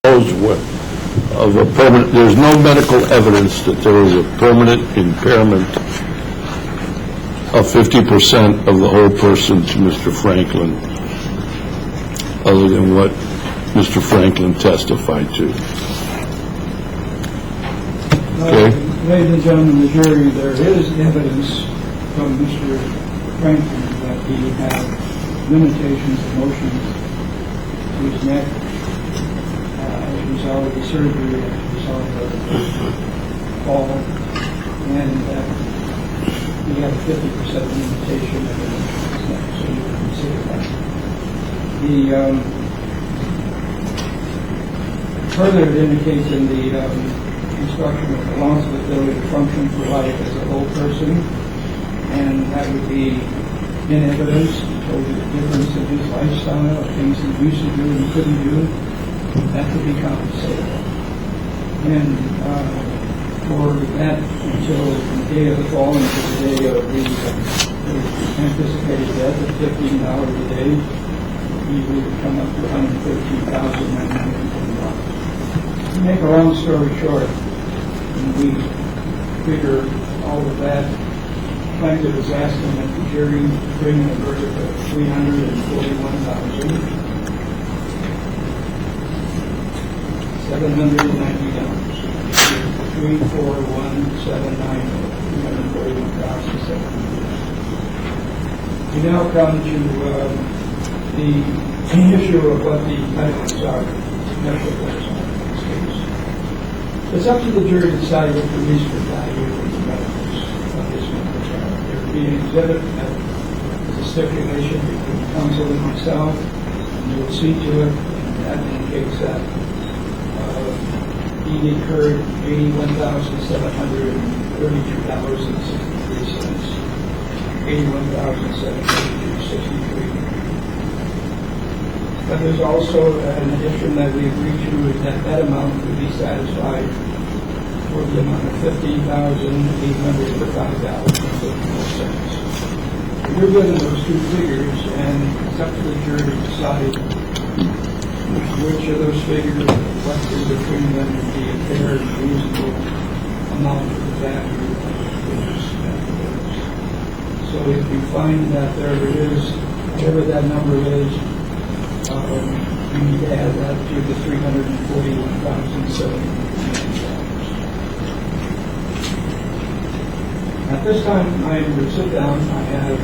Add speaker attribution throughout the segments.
Speaker 1: of a permanent, there's no medical evidence that there was a permanent impairment of 50% of the whole person to Mr. Franklin, other than what Mr. Franklin testified to. Okay.
Speaker 2: Ladies and gentlemen of the jury, there is evidence from Mr. Franklin that he had limitations of motion to his neck as a result of the surgery, as a result of the fall, and that he had a 50% limitation of his neck, so you can consider that. The further it indicates in the instruction of the loss of ability to function for life as a whole person, and that would be in evidence. He told you the difference in his lifestyle, of things he used to do and couldn't do. That could be compensated. And for that, until the day of the fall, until the day of the anticipated death of $15 a day, he would come up to $113,920. To make a long story short, when we figure all of that, plaintiff is asking that the jury bring in a verdict of $341,790. $341,790. We now come to the issue of what the medicals are, medical bills are. It's up to the jury to decide what the reasonable value of the medicals of this medical are. There will be an exhibit that is a stipulation between counsel and myself, and you will see to it, and that indicates that he incurred $81,732.63, $81,732.63. But there's also an addition that we agreed to is that that amount would be satisfied for the amount of $15,805.54. You're given those two figures, and it's up to the jury to decide which of those figures, what is between them, would be a fair and reasonable amount of the value of those figures. So if you find that there is, whatever that number is, you need to add that to the $341,790. At this time, I will sit down. I have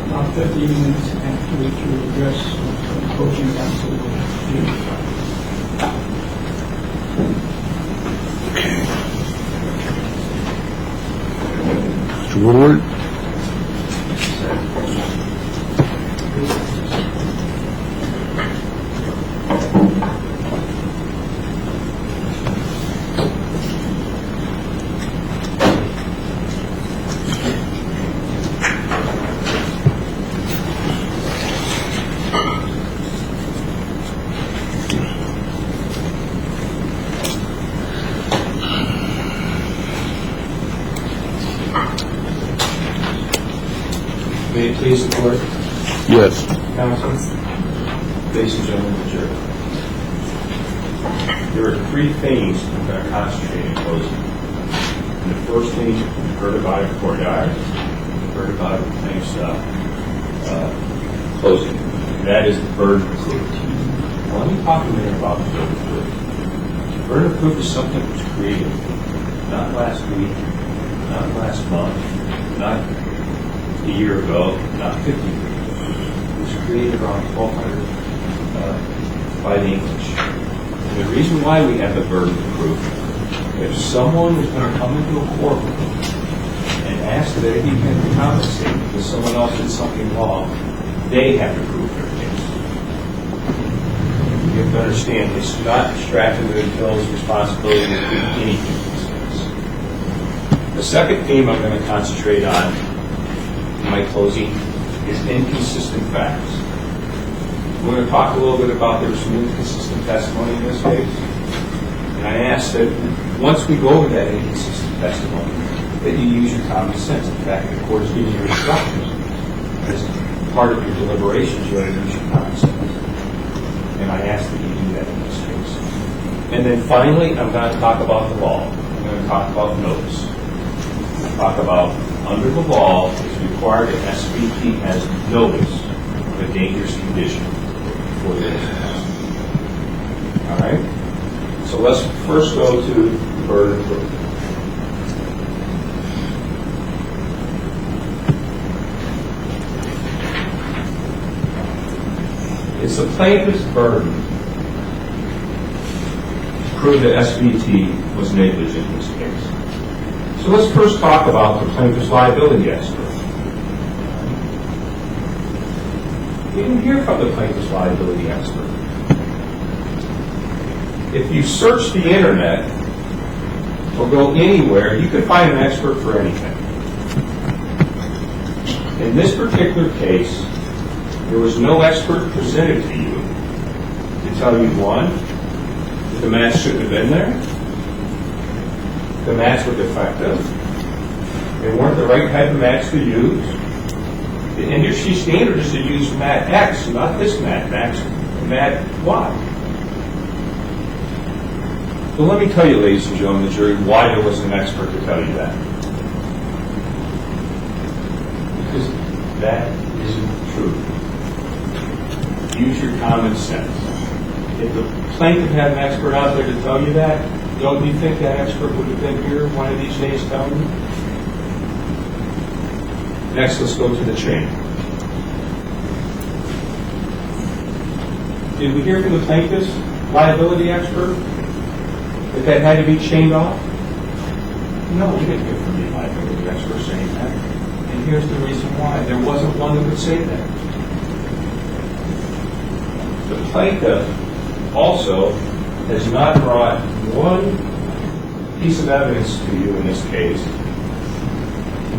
Speaker 2: about 15 minutes after to address coaching counsel.
Speaker 1: Mr. Woodward?
Speaker 3: May it please the court?
Speaker 1: Yes.
Speaker 3: Counsel, ladies and gentlemen of the jury. There are three things I'm going to concentrate in closing. And the first thing you've heard about it before you you've heard about it in plaintiff's closing. And that is the burden of proof. Now let me talk a minute about the burden of proof. The burden of proof is something that was created not last week, not last month, not a year ago, not 50 years ago. It was created around 1200 by the English. And the reason why we have the burden of proof, if someone is going to come into a courtroom and ask that he can compensate because someone else did something wrong, they have to prove their case. You have to understand, it's not extracting the bill's responsibility to do anything in this case. The second theme I'm going to concentrate on in my closing is inconsistent facts. We're going to talk a little bit about there was some inconsistent testimony in this case. And I ask that once we go over that inconsistent testimony, that you use your common sense. In fact, the court is giving you instructions as part of your deliberations, you ought to use your common sense. And I ask that you do that in this case. And then finally, I'm going to talk about the law. I'm going to talk about notice. Talk about under the law, it's required that SVT has notice of a dangerous condition before the incident. All right? So let's first go to the burden of proof. It's the plaintiff's burden to prove that SVT was negligent in this case. So let's first talk about the plaintiff's liability expert. We didn't hear from the plaintiff's liability expert. If you search the internet or go anywhere, you can find an expert for anything. In this particular case, there was no expert presented to you to tell you, one, that the mats shouldn't have been there, the mats were defective, they weren't the right type of mats to use. The industry standard is to use mat X, not this mat Y. Well, let me tell you, ladies and gentlemen of the jury, why there was an expert to tell you that. Because that isn't true. Use your common sense. If the plaintiff had an expert out there to tell you that, don't you think that expert would have been here one of these days telling you? Next, let's go to the chain. Did we hear from the plaintiff's liability expert that had to be chained off? No, we didn't hear from the liability expert saying that. And here's the reason why. There wasn't one that would say that. The plaintiff also has not brought one piece of evidence to you in this case,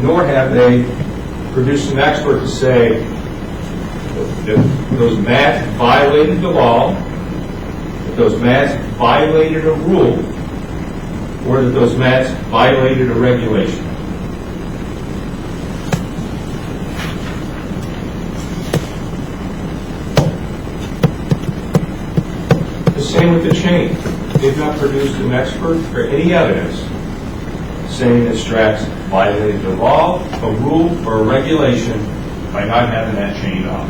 Speaker 3: nor have they produced an expert to say that those mats violated the law, that those mats violated a rule, or that those mats violated a regulation. Same with the chain. They've not produced an expert or any evidence saying that straps violated the law, a rule, or a regulation by not having that chain off.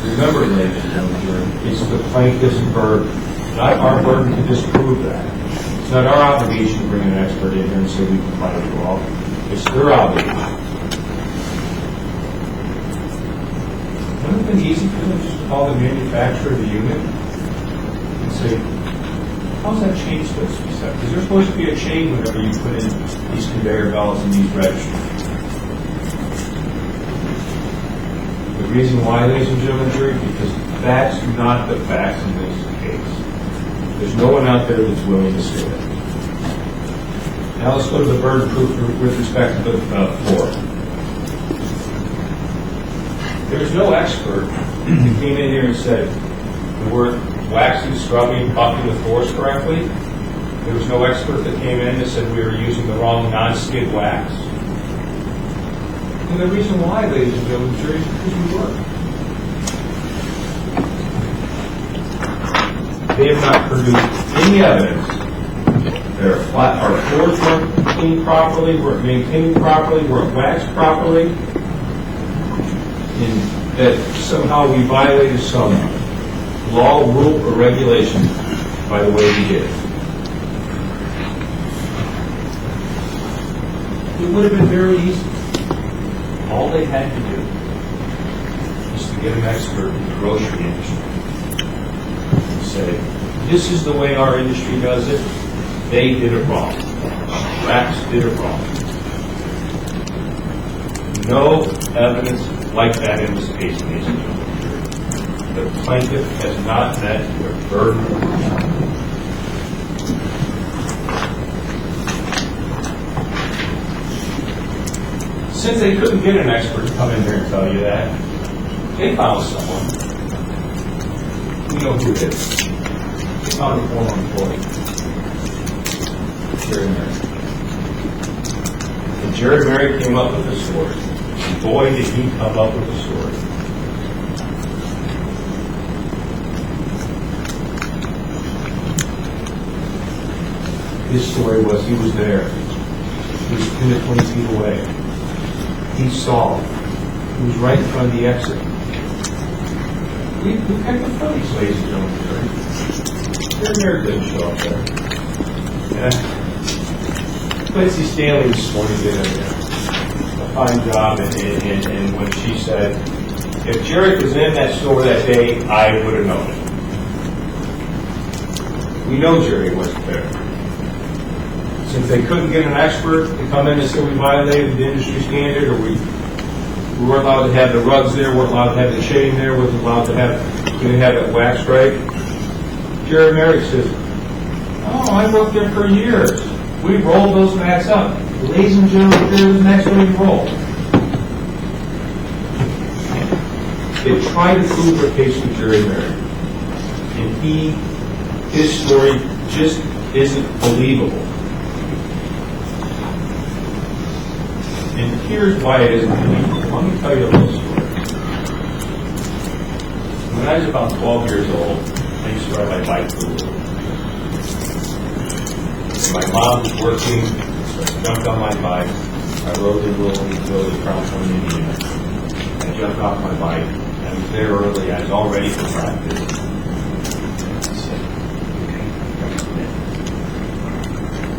Speaker 3: Remember, ladies and gentlemen, it's the plaintiff's burden, not our burden to disprove that. It's not our obligation to bring an expert in here and say we comply with the law. It's their obligation. Wouldn't it have been easy for them just to call the manufacturer of the unit and say, how's that chain supposed to be set? Because there's supposed to be a chain whenever you put in these conveyor belts and these registers. The reason why, ladies and gentlemen, jury, because that's not the facts in this case. There's no one out there that's willing to say that. Now let's go to the burden of proof with respect to the floor. There's no expert who came in here and said we weren't waxing, scrubbing, buffing the floors correctly. There was no expert that came in that said we were using the wrong non-skid wax. And the reason why, ladies and gentlemen, jury, is because we were. They have not produced any evidence that our floors weren't cleaned properly, weren't maintained properly, weren't waxed properly, and that somehow we violated some law, rule, or regulation by the way we did it. It would have been very easy. All they had to do was to get an expert in the grocery industry and say, this is the way our industry does it. They did it wrong. Racks did it wrong. No evidence like that in this case, ladies and gentlemen. The plaintiff has not met their burden of proof. Since they couldn't get an expert to come in here and tell you that, they found someone. We know who it is. They found a former employee. Jerry Merrick. And Jerry Merrick came up with a story. And boy, did he come up with a story. his story was he was there. He was 10 to 20 feet away. He saw. He was right in front of the exit. We picked the funnies, ladies and gentlemen. Jerry Merrick didn't show up there. Yeah. Quincy Stanley this morning did a fine job, and when she said, if Jerry was in that store that day, I would have known it. We know Jerry wasn't there. Since they couldn't get an expert to come in and say we violated the industry standard, or we weren't allowed to have the rugs there, weren't allowed to have the shading there, wasn't allowed to have, didn't have it waxed right, Jerry Merrick says, oh, I worked there for years. We rolled those mats up. Ladies and gentlemen, those mats don't even roll. They tried to prove their case with Jerry Merrick, and his story just isn't believable. And here's why it isn't believable. Let me tell you a little story. When I was about 12 years old, I used to ride my bike to school. My mom was working, so I jumped on my bike. I rode the little village of Crown Point, Indiana. I jumped off my bike. I was there early. I was all ready for practice.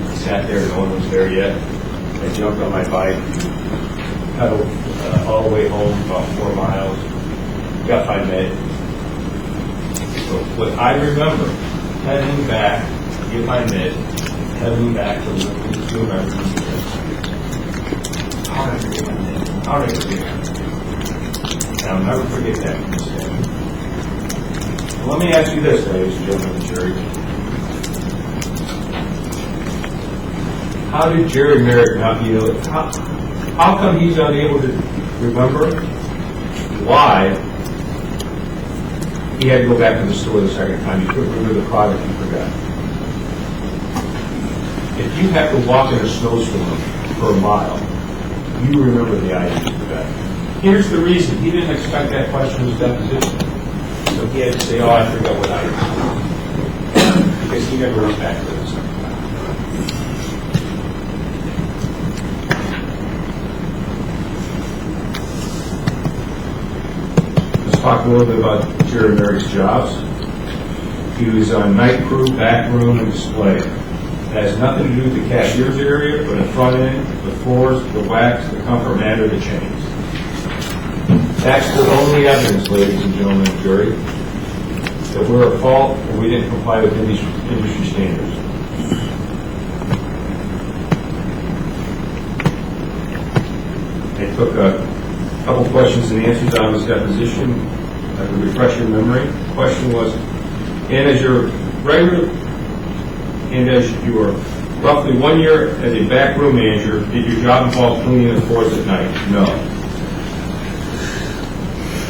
Speaker 3: I sat there, no one was there yet. I jumped on my bike, pedaled all the way home, about 4 miles, got my med. So what I remember, heading back to get my med, heading back to the American How did I forget my med? How did I forget my med? And I'll never forget that mistake. Let me ask you this, ladies and gentlemen of the jury. How did Jerry Merrick not be able to, how come he's unable to remember why he had to go back to the store the second time? He couldn't remember the product he forgot. If you have to walk in a snowstorm for a mile, you remember the item you forgot. Here's the reason. He didn't expect that question in his deposition. So he had to say, oh, I forgot what item. Because he never went back to this. Talk a little bit about Jerry Merrick's jobs. He was on night crew, back room, and display. It has nothing to do with the cashier's area, but the front end, the floors, the wax, the comfort mat, or the chains. That's the only evidence, ladies and gentlemen of the jury, that we're at fault or we didn't comply with industry standards. I took a couple questions and answers out of his deposition. I could refresh your memory. The question was, and as you were roughly 1 year as a backroom manager, did your job involve cleaning the floors at night? No.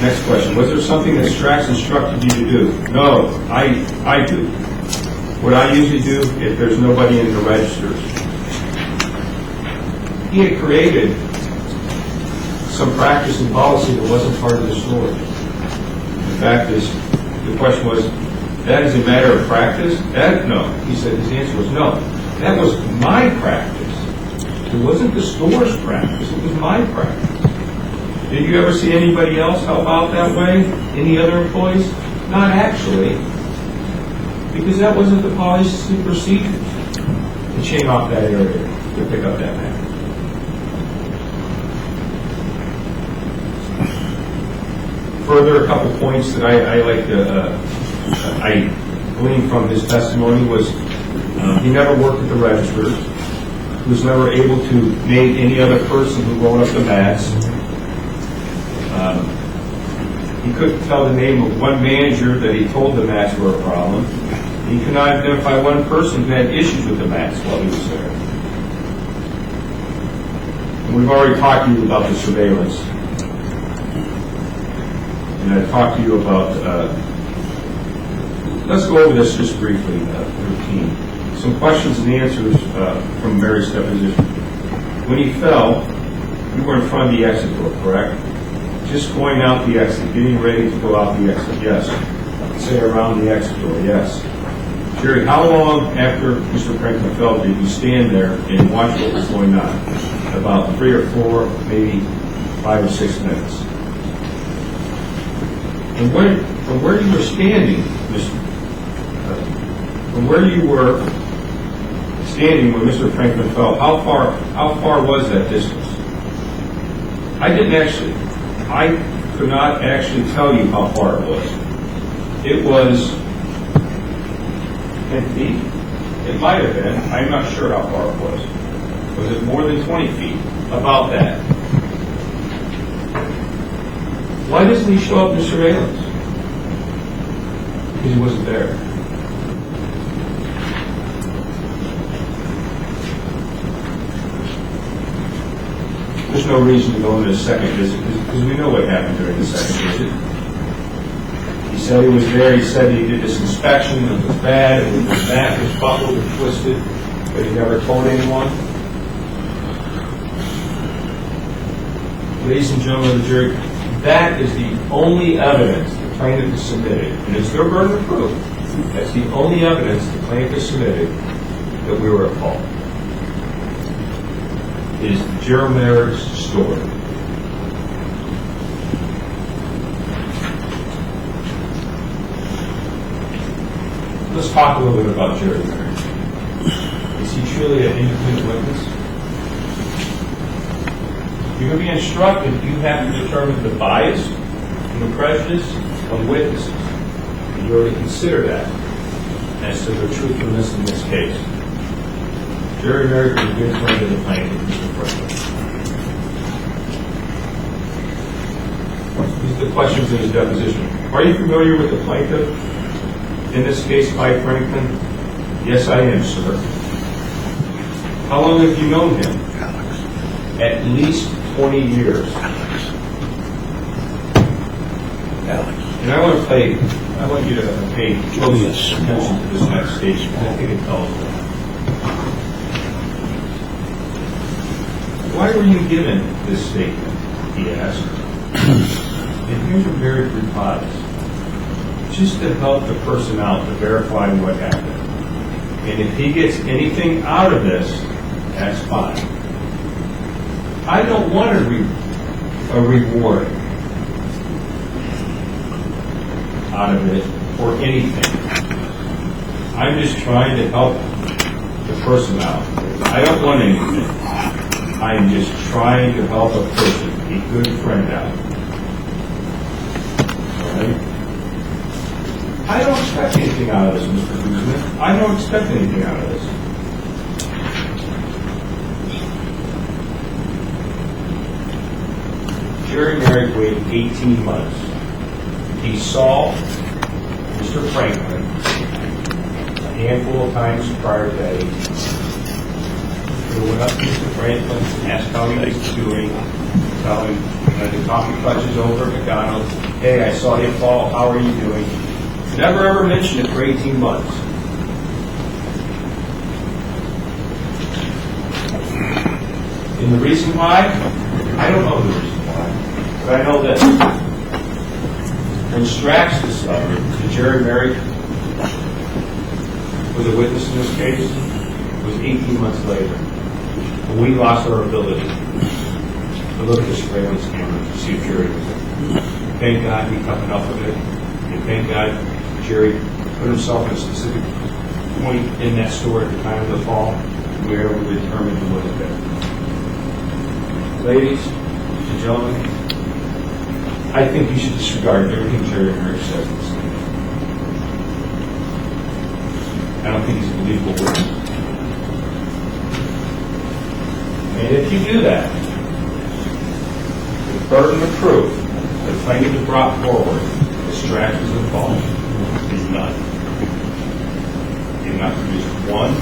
Speaker 3: Next question, was there something that Strax instructed you to do? No, I do. What I usually do if there's nobody in the registers. He had created some practice and policy that wasn't part of the store. The fact is, the question was, that is a matter of practice? That, no. He said his answer was no. That was my practice. It wasn't the store's practice. It was my practice. Did you ever see anybody else help out that way? Any other employees? Not actually. Because that wasn't the policy and procedures to chain off that area to pick up that mat. Further, a couple points that I like to, I gleaned from his testimony was he never worked at the registers. He was never able to name any other person who rolled up the mats. He couldn't tell the name of one manager that he told the mats were a problem. He could not identify one person who had issues with the mats while he was there. And we've already talked to you about the surveillance. And I talked to you about, let's go over this just briefly, routine. Some questions and answers from Mary's deposition. When he fell, you were in front of the exit door, correct? Just going out the exit, getting ready to go out the exit, yes. Say around the exit door, yes. Jerry, how long after Mr. Franklin fell did you stand there and watch what was going on? About 3 or 4, maybe 5 or 6 minutes. And from where you were standing, from where you were standing when Mr. Franklin fell, how far was that distance? I could not actually tell you how far it was. It was 10 feet? It might have been. I'm not sure how far it was. Was it more than 20 feet? About that. Why doesn't he show up in the surveillance? Because he wasn't there. There's no reason to go into a second visit because we know what happened during the second visit. He said he was there. He said he did this inspection and it was bad and the mat was buckled and twisted, but he never told anyone. Ladies and gentlemen of the jury, that is the only evidence the plaintiff has submitted, and it's their burden of proof. That's the only evidence the plaintiff has submitted that we were at fault. Is Jerry Merrick's story. Let's talk a little bit about Jerry Merrick. Is he truly an independent witness? You're going to be instructed, you have to determine the bias and the prejudice of witnesses. And you already consider that as to the truthfulness in this case. Jerry Merrick was a good friend of the plaintiff, Mr. Franklin. These are the questions in his deposition. Are you familiar with the plaintiff? In this case, Mike Franklin? Yes, I am, sir. How long have you known him? At least 20 years. And I want you to pay close attention to this next station. I think it tells you. Why were you given this statement? He asked. And here's your very replies. Just to help the person out to verify what happened. And if he gets anything out of this, that's fine. I don't want a reward out of it or anything. I'm just trying to help the person out. I don't want anything. I'm just trying to help a person, a good friend out. All right? I don't expect anything out of this, Mr. Guzman. I don't expect anything out of this. Jerry Merrick waited 18 months. He saw Mr. Franklin a handful of times prior to that 18 months. He went up to Mr. Franklin and asked how he was doing, tell him the coffee clutches over at McDonald's. Hey, I saw you fall. How are you doing? Never ever mentioned it for 18 months. And the reason why? I don't know the reason why. But I know this. When Strax discovered that Jerry Merrick was a witness in this case, it was 18 months later. And we lost our ability to look at the surveillance cameras to see if Jerry was there. Thank God we cut enough of it. And thank God Jerry put himself in a specific point in that store at the time of the fall where we determined he wasn't there. Ladies and gentlemen, I think you should disregard everything Jerry Merrick says in this case. I don't think he's a believable witness. And if you do that, the burden of proof that the plaintiff has brought forward, the Strax is involved, is none. They have not produced one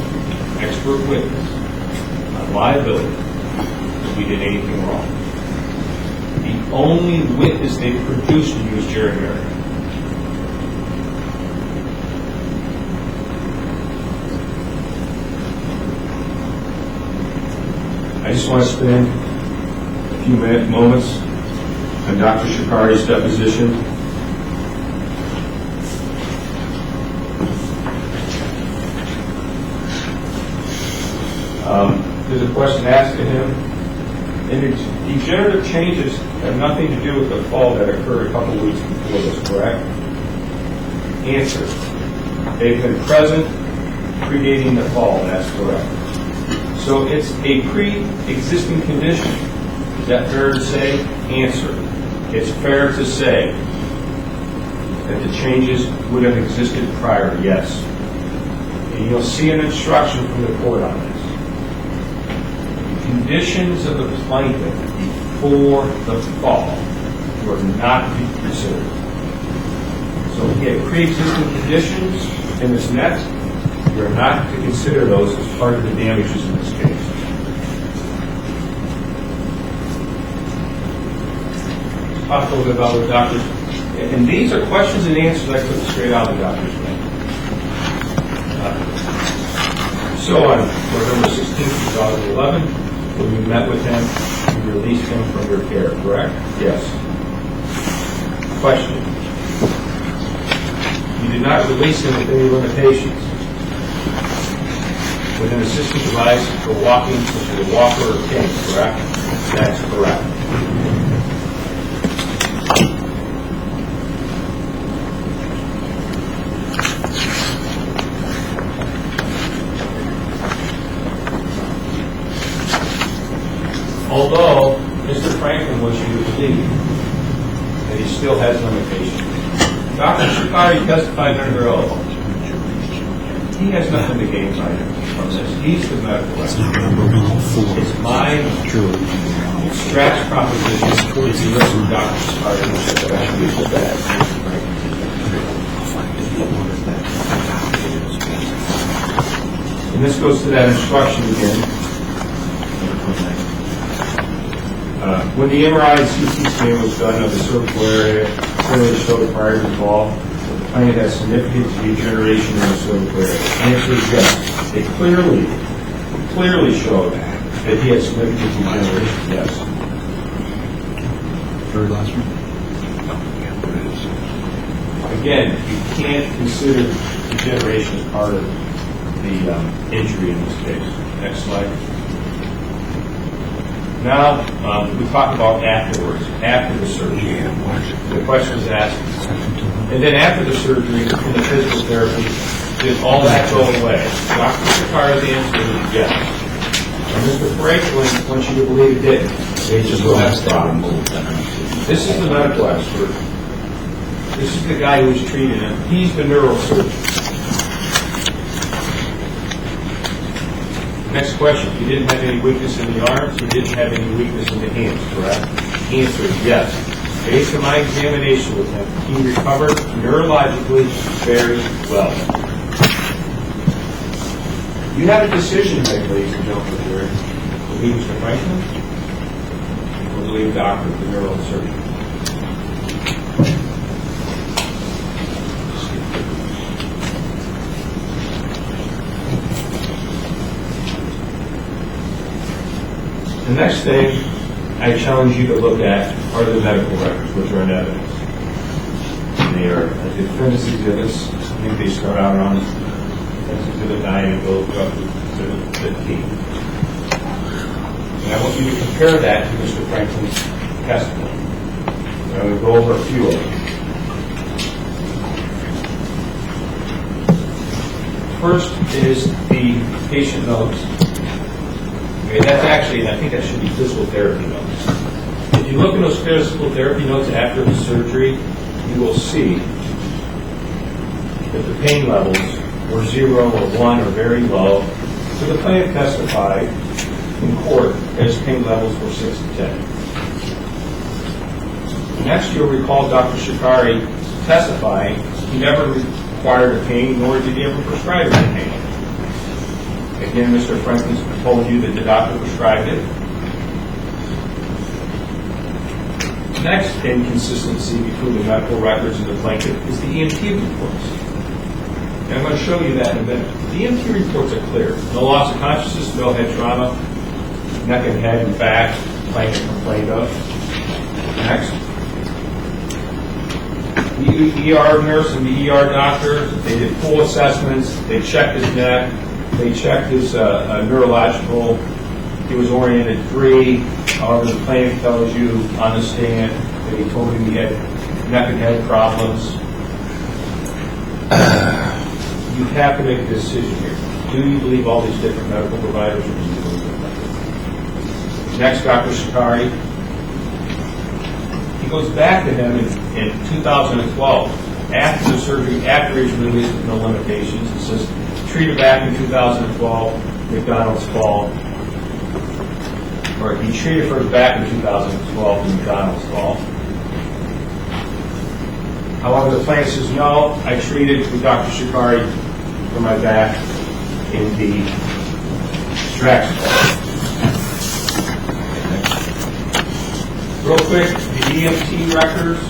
Speaker 3: expert witness on liability that we did anything wrong. The only witness they produced to you is Jerry Merrick. I just want to spend a few moments on Dr. Shikari's deposition. There's a question asked to him. And the degenerative changes have nothing to do with the fall that occurred a couple weeks before this, correct? Answer. They've been present, predating the fall. That's correct. So it's a pre-existing condition. Is that fair to say? Answer. It's fair to say that the changes would have existed prior, yes. And you'll see an instruction from the court on this. Conditions of the plaintiff before the fall were not to be considered. So we get pre-existing conditions in this next. We're not to consider those as part of the damages in this case. Let's talk a little bit about what doctors, and these are questions and answers I took straight out of the doctor's manual. So on November 16, 2011, when we met with him, we released him from your care, correct? Yes. Question. You did not release him with any limitations. With an assistive device for walking, such as a walker or cane, correct? That's correct. Although Mr. Franklin wants you to believe that he still has limitations. Dr. Shikari testified under oath. He has nothing to gain from this. He's the medical expert. It's my abstract proposition if you listen to Dr. Shikari that I should be so bad. And this goes to that instruction again. When the MRI and CT scan was done of the cervical area, clearly showed prior to the fall that the plaintiff has significant degeneration in the cervical area. The answer is yes. It clearly showed that he had significant degeneration. Yes.
Speaker 4: Very last one.
Speaker 3: Again, you can't consider degeneration as part of the injury in this case. Next slide. Now, we talk about afterwards, after the surgery. The question is asked, and then after the surgery, in the physical therapy, did all that go away? Dr. Shikari's answer is yes. And Mr. Franklin wants you to believe it didn't. They just will have problems. This is the medical expert. This is the guy who's treating him. He's the neurosurgeon. Next question. You didn't have any weakness in the arms. You didn't have any weakness in the hands, correct? Answer is yes. Based on my examination with him, he recovered neurologically very well. You have a decision to make, ladies and gentlemen, here. Believe Mr. Franklin or believe Dr. the neurosurgeon? The next thing I challenge you to look at are the medical records, which are in evidence. And they are defense exhibits. I think they start out on defense exhibit 9 and go up to exhibit 15. And I want you to compare that to Mr. Franklin's testimony. And I'm going to go over a few of them. First is the patient notes. Okay, that's actually, I think that should be physical therapy notes. If you look at those physical therapy notes after the surgery, you will see that the pain levels were 0 or 1 or very low. So the plaintiff testified in court that his pain levels were 6 to 10. Next, you'll recall Dr. Shikari testifying he never required a pain, nor did he ever prescribe any pain. Again, Mr. Franklin told you that the doctor prescribed it. Next inconsistency between the medical records and the plaintiff is the EMT reports. And I'm going to show you that in a minute. The EMT reports are clear. No loss of consciousness, no head trauma, neck and head and back, plaintiff complained of. Next. The ER nurse and the ER doctor, they did full assessments, they checked his neck, They checked his neurological. He was oriented 3. However, the plaintiff tells you on the stand that he told him he had neck and head problems. You have to make a decision here. Do you believe all these different medical providers? Or do you believe them? Next, Dr. Shikari. He goes back to him in 2012, after the surgery, after he's released with no limitations. He says, treated back in 2012, McDonald's fault. Or he treated for his back in 2012, McDonald's fault. However, the plaintiff says, no, I treated with Dr. Shikari for my back in the Strax fault. Real quick, the EMT records,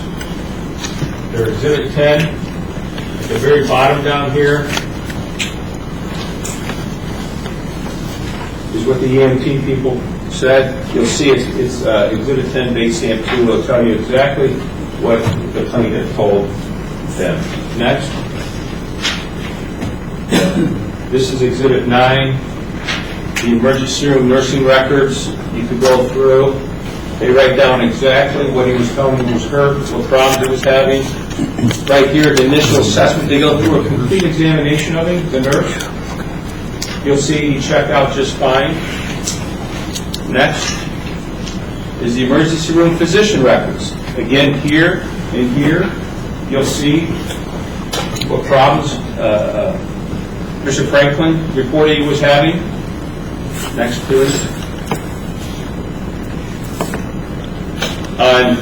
Speaker 3: they're Exhibit 10. At the very bottom down here is what the EMT people said. You'll see it's Exhibit 10, base stamp 2. It'll tell you exactly what the plaintiff told them. Next. This is Exhibit 9. The emergency room nursing records. You could go through. They write down exactly what he was telling them was hurt, what problems he was having. Right here, the initial assessment, they go through a complete examination of him, the nurse. You'll see he checked out just fine. Next is the emergency room physician records. Again, here and here, you'll see what problems Mr. Franklin reported he was having. Next, please. On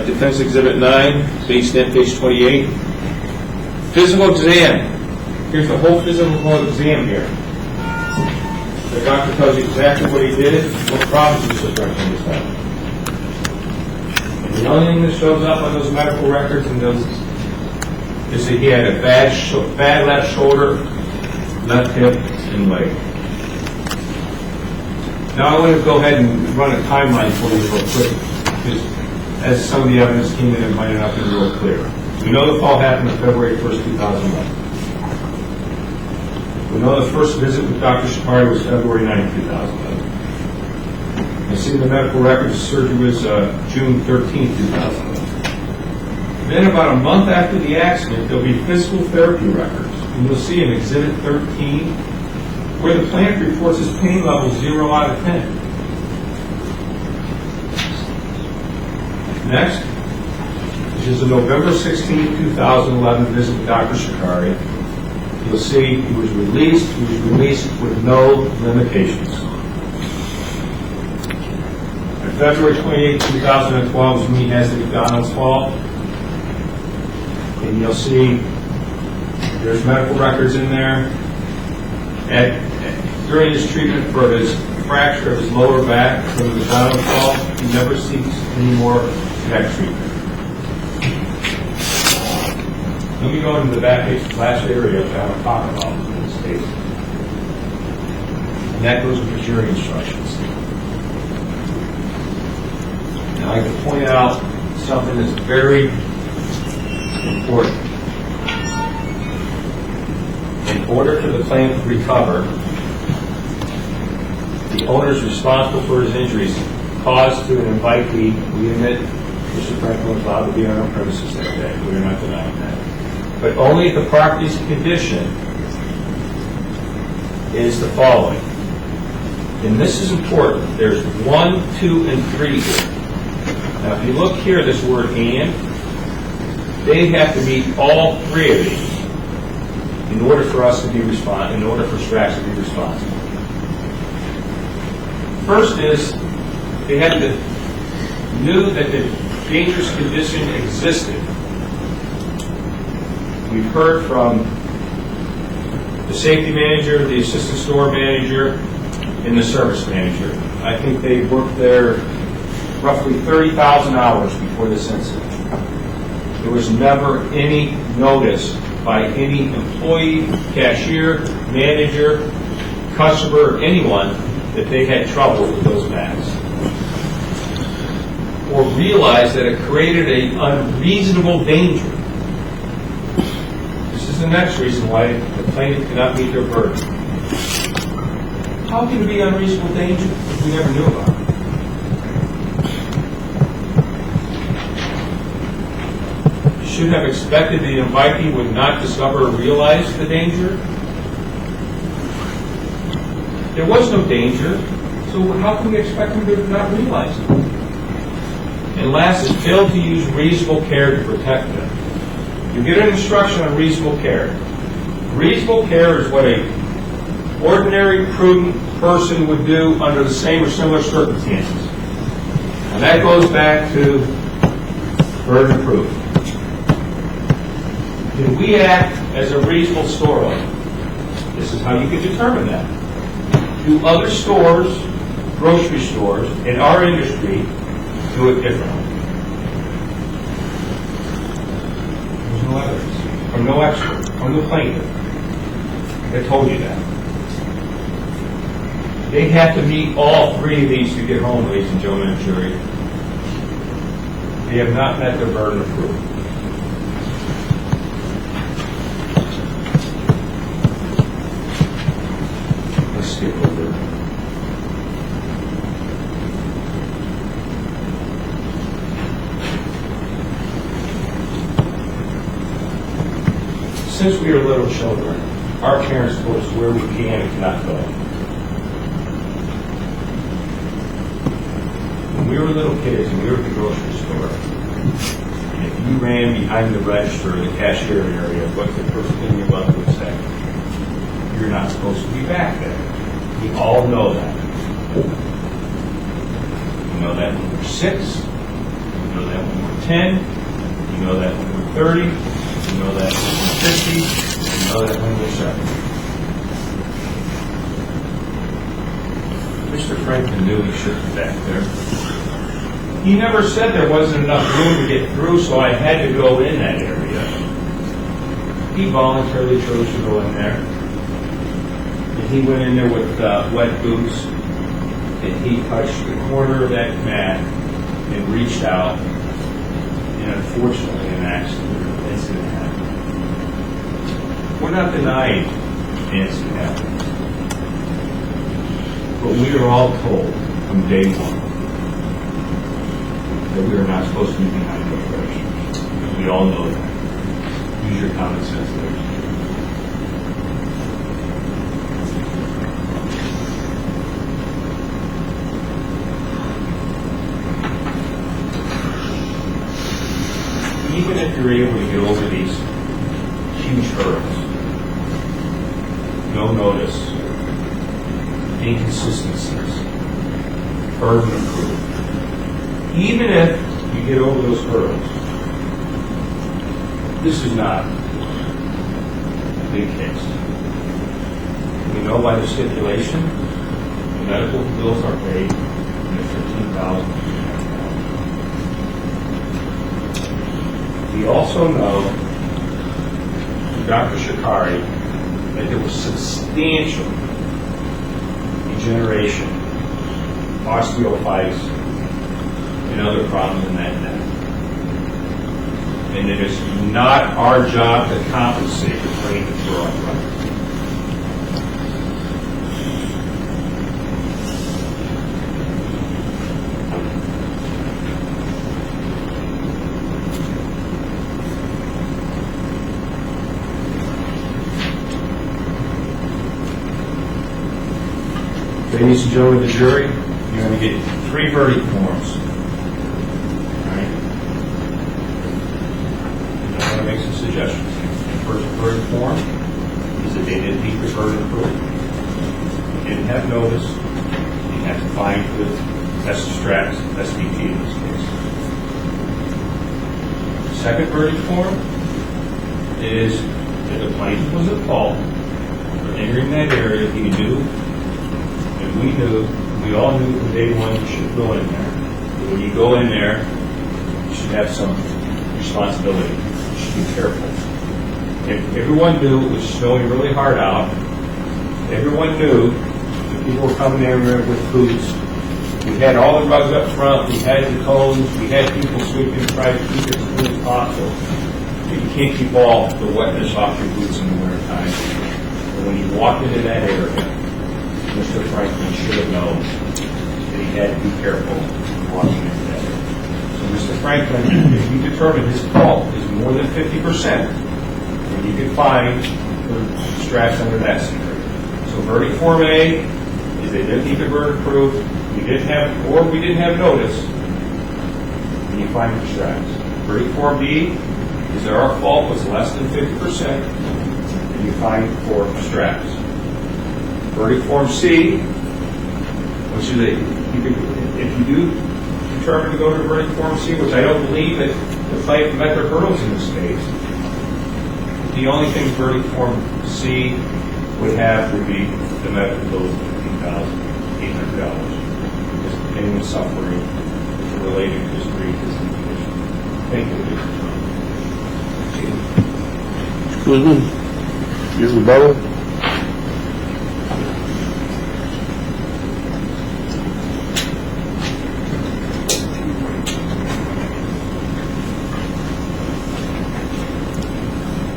Speaker 3: Defense Exhibit 9, base stamp page 28. Physical exam. Here's the whole physical exam here. The doctor tells you exactly what he did, what problems Mr. Franklin was having. And the only thing that shows up on those medical records and those is that he had a bad left shoulder, left hip, and leg. Now I want to go ahead and run a timeline for you real quick. As some of the evidence came in, it might not be real clear. We know the fall happened on February 1st, 2011. We know the first visit with Dr. Shikari was February 9th, 2011. You see in the medical records, the surgery was June 13th, 2011. Then about a month after the accident, there'll be physical therapy records. And you'll see in Exhibit 13 where the plaintiff reports his pain level 0 out of 10. Next, which is a November 16, 2011 visit with Dr. Shikari. You'll see he was released with no limitations. On February 28, 2012 is when he has the McDonald's fall. And you'll see there's medical records in there. During his treatment for his fracture of his lower back from the McDonald's fall, he never seeks any more neck treatment. Let me go into the last area that I want to talk about in this case. And that goes with the jury instructions. Now I can point out something that's very important. In order for the plaintiff to recover, the owner is responsible for his injuries caused to an invitee. We admit Mr. Franklin was allowed to be on our premises that day. We are not denying that. But only if the property's condition is the following. And this is important. There's 1, 2, and 3 here. Now, if you look here, this word "and," they have to meet all 3 of these in order for us to be in order for Strax to be responsible. First is they had to knew that the dangerous condition existed. We've heard from the safety manager, the assistant store manager, and the service manager. I think they worked there roughly 30,000 hours before this incident. There was never any notice by any employee, cashier, manager, customer, or anyone that they had trouble with those bags, or realized that it created an unreasonable danger. This is the next reason why the plaintiff cannot meet their burden. How can it be unreasonable danger if we never knew about it? You should have expected the invitee would not discover or realize the danger. There was no danger, so how can we expect him to not realize it? And last is failed to use reasonable care to protect them. You get an instruction on reasonable care. Reasonable care is what a ordinary, prudent person would do under the same or similar circumstances. And that goes back to burden of proof. Can we act as a reasonable store owner? This is how you can determine that. Do other stores, grocery stores, in our industry, do it differently? There's no evidence, or no expert, or no plaintiff. I told you that. They have to meet all three of these to get home, ladies and gentlemen of the jury. They have not met their burden of proof. Let's skip over. Since we were little children, our parents told us where we can and cannot go. When we were little kids and we were at the grocery store, and if you ran behind the register or the cashier area, what's the first thing your mother would say? You're not supposed to be back there. We all know that. You know that when we're 6. You know that when we're 10. You know that when we're 30. You know that when we're 50. You know that when we're 70. Mr. Franklin knew he shouldn't be back there. He never said there wasn't enough room to get through, so I had to go in that area. He voluntarily chose to go in there. And he went in there with wet boots, and he touched the corner of that mat and reached out, and unfortunately an incident happened. We're not denying the incident happened. But we are all told from day one that we are not supposed to be behind those registers. We all know that. Use your common sense there. Even if you're able to get over these huge hurdles, no notice, inconsistencies, burden of proof. Even if you get over those hurdles, this is not a big case. We know by the stipulation, the medical bills are paid, and they're $15,000. We also know from Dr. Shikari that there was substantial degeneration, osteophytes, and other problems in that neck. And it is not our job to compensate the plaintiff for arthritis. Ladies and gentlemen of the jury, you're going to get 3 verdict forms. All right? I'm going to make some suggestions. The first verdict form is that they didn't meet the burden of proof. They didn't have notice. They had to find with SSTRATS, SVP in this case. The second verdict form is that the plaintiff was at fault for entering that area. He knew. We knew, we all knew from day one you should go in there. But when you go in there, you should have some responsibility. You should be careful. Everyone knew it was snowing really hard out. Everyone knew that people were coming in there with boots. We had all the rugs up front. We had the cones. We had people sweeping to try to keep it as clean as possible. But you can't keep all the wetness off your boots in the wintertime. But when you walk into that area, Mr. Franklin should have known that he had to be careful walking into that area. So Mr. Franklin, if you determine his fault is more than 50%, then you can fine the straps under that scenario. So verdict form A is they didn't meet the burden of proof, we didn't have notice, and you fine the straps. Verdict form B is that our fault was less than 50%, and you fine for straps. Verdict form C, which is if you do determined to go to verdict form C, which I don't believe that the fight met their hurdles in this case. The only thing verdict form C would have would be the medical bills of $15,800. Because anyone suffering related to this pre-existing condition. Thank you.
Speaker 1: Goodman, your rebuttal?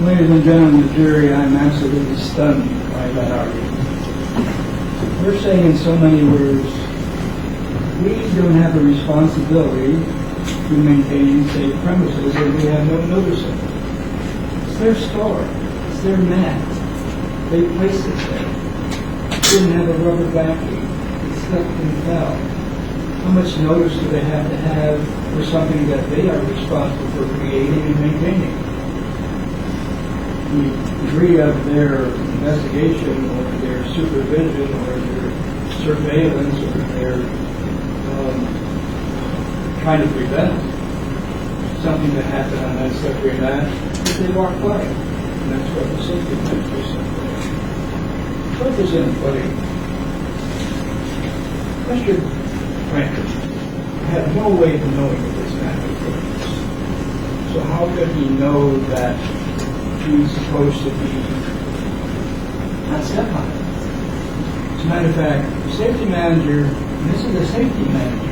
Speaker 2: Ladies and gentlemen of the jury, I'm absolutely stunned by that argument. We're saying in so many words, we don't have a responsibility to maintain safe premises and we have no notice of it. It's their store. It's their mat. They placed it there. It didn't have a rubber backing. It slipped and fell. How much notice do they have to have for something that they are responsible for creating and maintaining? The degree of their investigation or their supervision or their surveillance or their trying to prevent something to happen on that slippery mat, if they walk by it. And that's what the safety measures are there. Proof is in the pudding. Mr. Franklin had no way of knowing that this mat was dangerous. So how could he know that he's supposed to be not step on it? As a matter of fact, the safety manager, and this is the safety manager,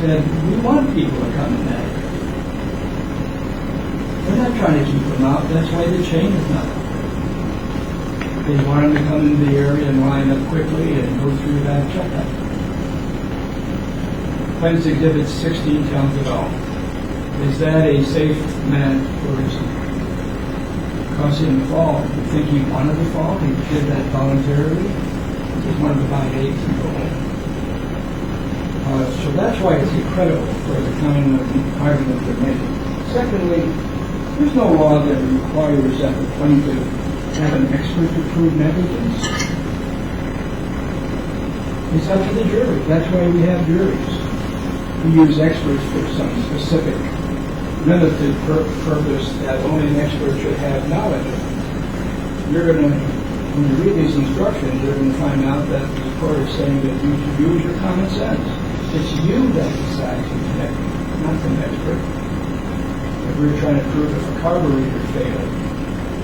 Speaker 2: said, we want people to come in that area. We're not trying to keep them out, that's why the chain is not up. They want them to come into the area and line up quickly and go through that checkup. Claims Exhibit 16 tells it all. Is that a safe mat for his cause him to fall? You think he wanted to fall? He did that voluntarily? He just wanted to buy eggs and go home. So that's why it's incredible for the kind of argument they're making. Secondly, there's no law that requires that the plaintiff have an expert to prove negligence. It's up to the jury. That's why we have juries. We use experts for some specific limited purpose that only an expert should have knowledge of. When you read these instructions, you're going to find out that the court is saying that you should use your common sense. It's you that decides who's negligent, not the expert. If we were trying to prove if a carburetor failed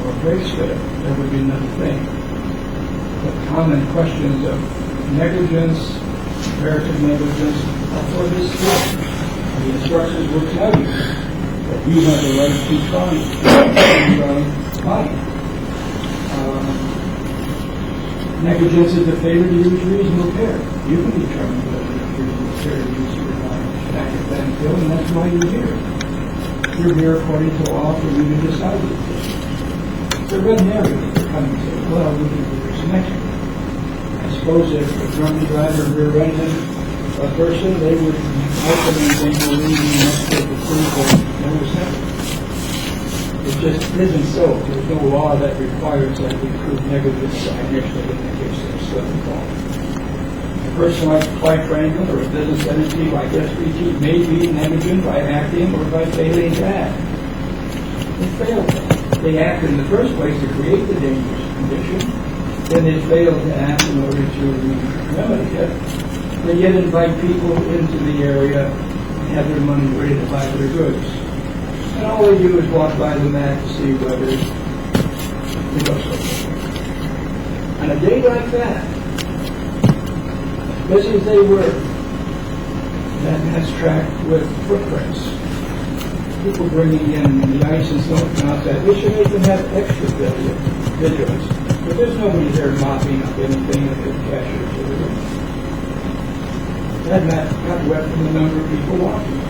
Speaker 2: or brakes failed, that would be another thing. But common questions of negligence, comparative negligence, are for this court. The instructions will tell you that you have the right to find. Negligence is the failure to use reasonable care. You can determine whether it's reasonable care to use your academic skill, and that's why you're here. You're here according to law for you to decide. It's a red herring to come and say, well, we can do this next year. I suppose if a drunken driver rear-ended a person, they would ultimately think, well, we need an expert to prove that there was negligence. It just isn't so. There's no law that requires that we prove negligence initially in the case of a slip and fall. A person like Clyde Franklin or a business entity like SBT may be negligent by acting or by failing to act. They failed. They acted in the first place to create the dangerous condition. Then they failed to act in order to remedy it. They yet invite people into the area and have their money ready to buy their goods. And all they do is walk by the mat to see whether it looks okay. On a day like that, busy as they were, that mat's tracked with footprints. People bringing in the ice and snow outside. We should make them have extra vigilance. But there's nobody there mopping up anything at the cashier. That mat got wet from the number of people walking.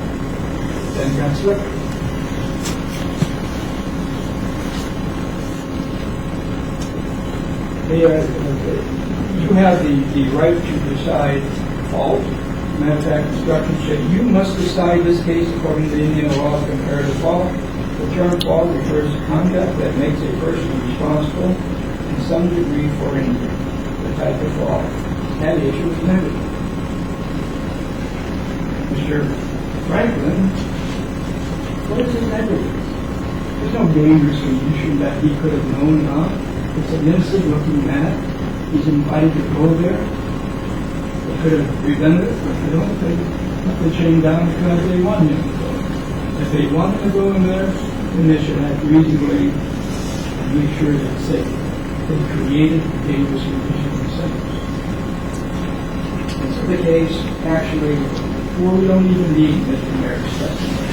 Speaker 2: Then got slippery. You have the right to decide fault. Matter of fact, instructions say you must decide this case according to the Indian law of comparative fault. The term fault refers to conduct that makes a person responsible in some degree for injury. The type of fault. That issue is negligence. Mr. Franklin, what is his negligence? There's no dangerous condition that he could have known of. It's an innocent-looking mat. He's invited to go there. They could have prevented it, but they don't. They put the chain down because they want him to go. If they want him to go in there, then they should have reasonably make sure that it's safe. They created dangerous conditions themselves. And so the case, actually, we don't even need Mr. Merrick's testimony.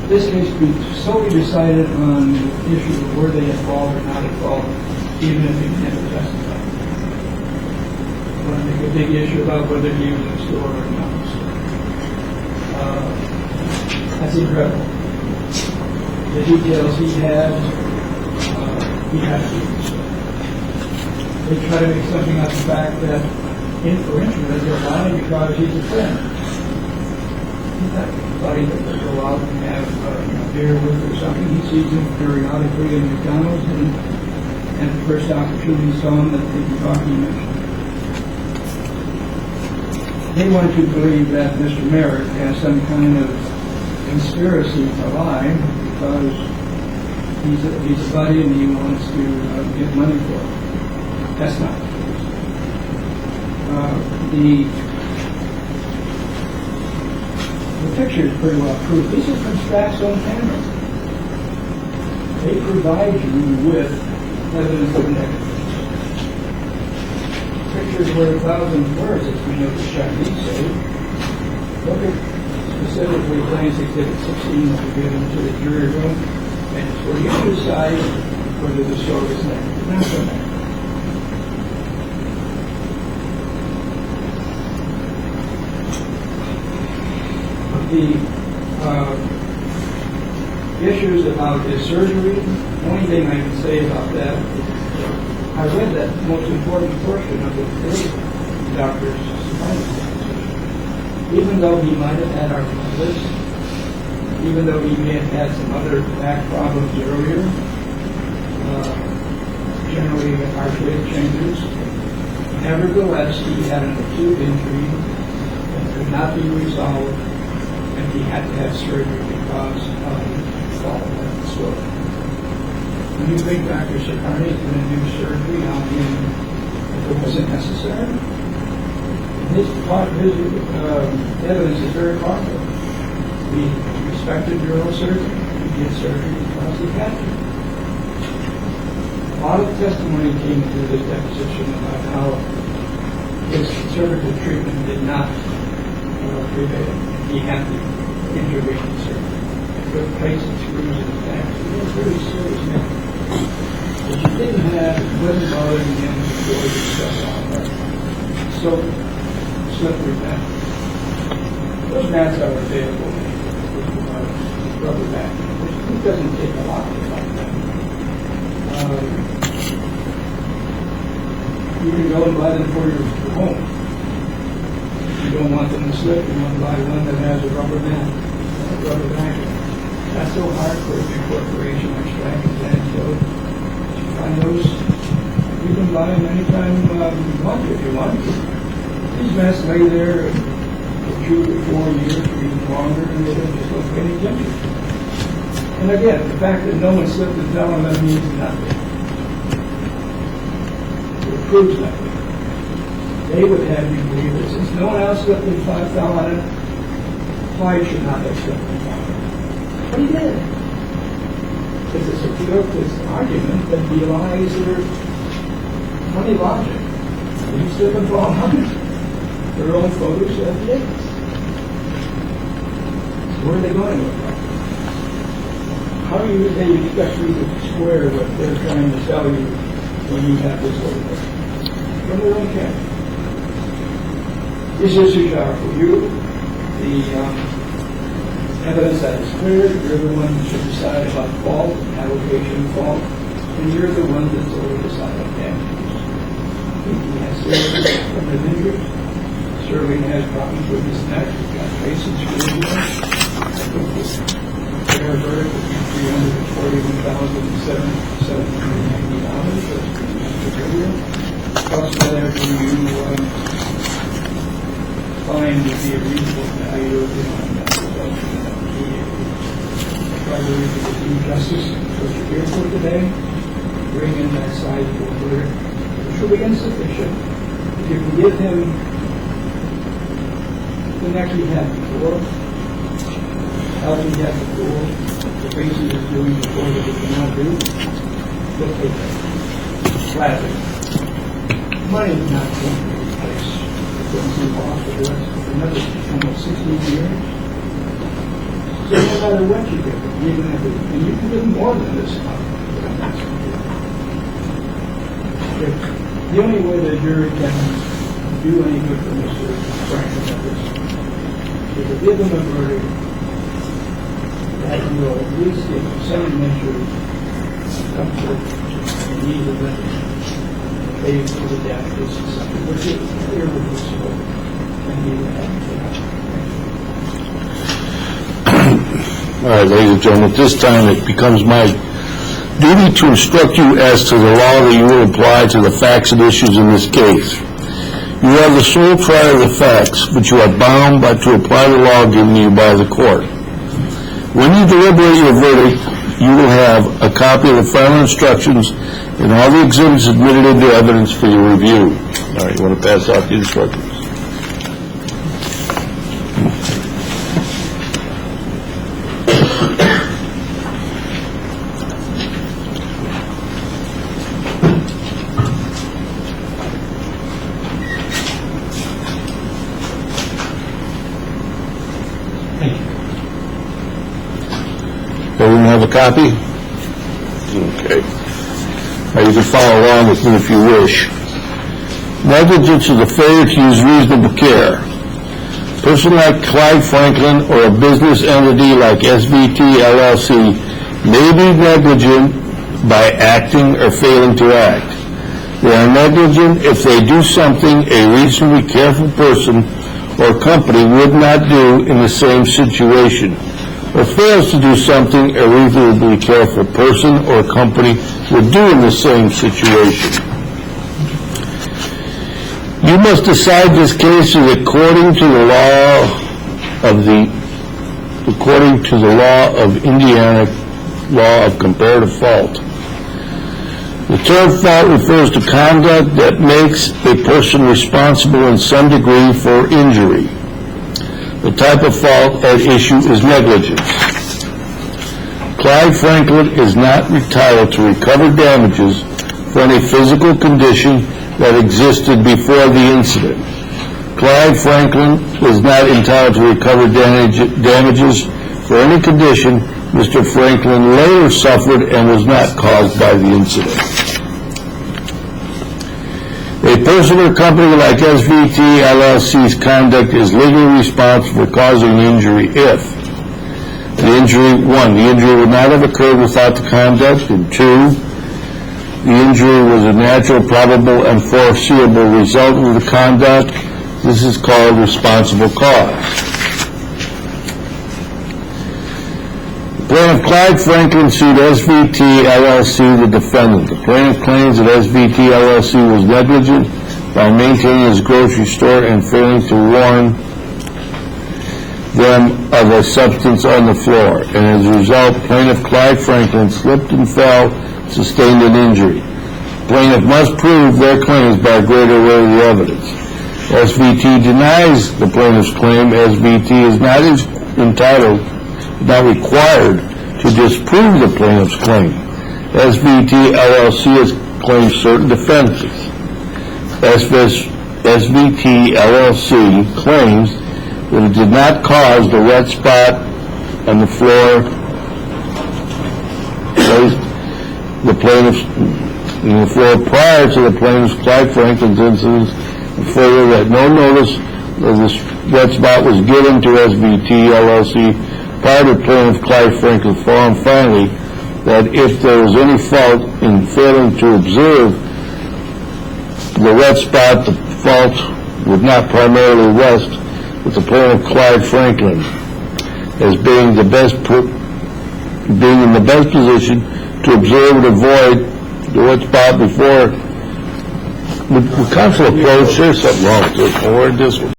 Speaker 2: This case be solely decided on the issue of were they at fault or not at fault, even if he never testified. I want to make a big issue about whether he was in the store or not in the store. That's incredible. The details he had to be in the store. They try to make something out of the fact that influential that they're lying because he's a friend. He's not somebody that they go out and have beer with or something. He sees him periodically in McDonald's, and the first opportunity he saw him that they can talk, he mentioned. They want to believe that Mr. Merrick has some kind of conspiracy to lie because he's a buddy and he wants to get money for it. That's not the case. The picture is pretty well proved. This is from Strack's own camera. They provide you with evidence of negligence. Pictures worth 1,000 words, as we know the Chinese say. Look at specifically Plaintiff's Exhibit 16 that we given to the jury room, and it's where you decide whether the story is negligent. Not so negligent. The issues about his surgery, the only thing I can say about that, I read that most important portion of the doctor's spinal. Even though he might have had arthritis, even though he may have had some other back problems earlier, generally arthritic changes, nevertheless he had an acute injury that could not be resolved, and he had to have surgery because of fall at the store. Do you think Dr. Sicardi is going to do surgery on him if it wasn't necessary? His evidence is very powerful. He respected neurosurgery. He did surgery because he had to. A lot of testimony came through this deposition about how his surgical treatment did not prevail. He had to intervene in surgery. Put plates and screws in his back. It was very serious matter. But you didn't have, it wasn't bothering him before he discussed all that. So, slippery mat. Those mats are available with rubber back. It doesn't take a lot to find them. You can go and buy them for your home. If you don't want them to slip, you want to buy one that has a rubber mat, a rubber backing. That's so hard for a big corporation like Strack and Danfield. You find those, you can buy them anytime you want if you want to. These mats lay there for 2 to 4 years or even longer, and they don't just look any attention. And again, the fact that no one slipped and fell on them means nothing. It proves nothing. They would have you believe that since no one else slipped and fell on it, why should not have slipped and fell on it? But he did. It's a circuitous argument that belies their funny logic. You slip and fall on it. Their own photos of the eggs. Where are they going with that? how do you, they expect you to square what they're trying to sell you when you have this over? From their own cash. These issues are for you. The evidence that is clear, you're the one who should decide about fault, allocation of fault, and you're the one that's going to decide on damages. He has serious permanent injuries. Certainly has problems with his neck. He's got faces for injury. Fair verdict would be $341,790. Cost whatever you find to be a reasonable value of the probably to do justice what you're here for today, bring in that sizable verdict, which will be insufficient. If you can give him the neck he had before, how he had before, the things he was doing before that he cannot do, he'll take that. Gladly. Money is not going to replace the things he lost for the rest of another almost 16 years. So no matter what you give him, even if it, and you can give him more than this amount. The only way the jury can do any good for Mr. Franklin at this is to give him a verdict that will at least give him some measure of comfort and need of it, pay for the damages and something, which is irreversible, and he would have to have.
Speaker 1: All right, ladies and gentlemen, at this time it becomes my duty to instruct you as to the law that you will apply to the facts and issues in this case. You are the sole trier of the facts, but you are bound to apply the law given you by the court. When you deliberate your verdict, you will have a copy of the final instructions and all the exhibits admitted into evidence for your review. All right, you want to pass out the instructions? Everyone have a copy? Okay. Now you can follow along with me if you wish. Negligence is a failure to use reasonable care. A person like Clyde Franklin or a business entity like SVT LLC may be negligent by acting or failing to act. They are negligent if they do something a reasonably careful person or company would not do in the same situation, or fails to do something a reasonably careful person or company would do in the same situation. You must decide this case according to the law of Indiana law of comparative fault. The term fault refers to conduct that makes a person responsible in some degree for injury. The type of fault at issue is negligence. Clyde Franklin is not entitled to recover damages for any physical condition that existed before the incident. Clyde Franklin is not entitled to recover damages for any condition Mr. Franklin later suffered and was not caused by the incident. A person or company like SVT LLC's conduct is legally responsible for causing injury if the injury would not have occurred without the conduct, and 2, the injury was a natural, probable, and foreseeable result of the conduct. This is called responsible cause. The plaintiff Clyde Franklin sued SVT LLC, the defendant. The plaintiff claims that SVT LLC was negligent by maintaining his grocery store and failing to warn them of a substance on the floor. And as a result, plaintiff Clyde Franklin slipped and fell, sustained an injury. Plaintiff must prove their claims by a greater weight of the evidence. SVT denies the plaintiff's claim. SVT is not required to disprove the plaintiff's claim. SVT LLC has claimed certain defenses. SVT LLC claims that it did not cause the wet spot on the floor the plaintiff's, for prior to the plaintiff's Clyde Franklin's incident, further that no notice of this wet spot was given to SVT LLC prior to plaintiff Clyde Franklin found finally that if there was any fault in failing to observe the wet spot, the fault would not primarily rest with the plaintiff Clyde Franklin as being in the best position to observe and avoid the wet spot before. With council approach, there's something wrong with this. Or this one.